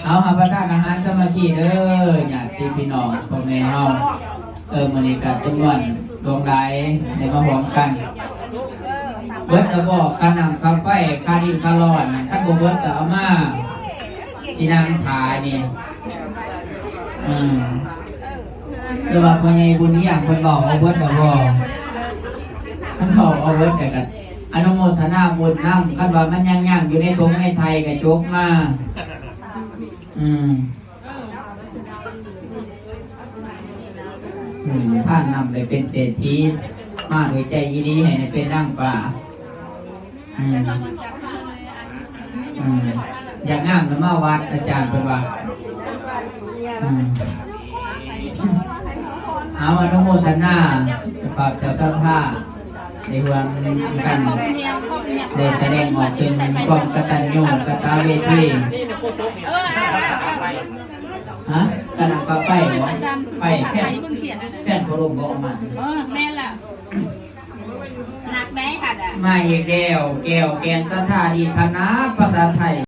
เอาหาประทานอาหารสมาธิเด้อญาติพี่น้องพ่อแม่เฮามื้อนี้ก็จำนวนดวงหลายในมาหอมกันเบิดแล้วบ่ค่าน้ำค่าไฟค่าดินค่าร้อนคันบ่เบิดก็เอามาสินั่งถ่ายนี่หรือว่าพ่อใหญ่บุญเฮียงเพิ่นบอกเอาเบิดแล้วบ่เพิ่นบอกเอาเบิดแต่ก็อนุโมทนาบุญนำคันว่ามันยังอยู่ในตรงในไทยก็จบมาท่านนำได้เป็นเศรษฐีมาโดยใจยินดีให้เป็นร่างป่าอยากงามแล้วมาวัดอาจารย์เป็นว่าเอาอนุโมทนาปรับเจ้าสัทธาในวันกันได้แสดงออกซึ่งความกตัญญูกตเวทีฮะกระดับไฟไฟแค่นโคลมบอกมาแม่ล่ะหนักแม่ค่ะมาอีกแล้วแก้วแกนสัทธาดีธนาภาษาไทย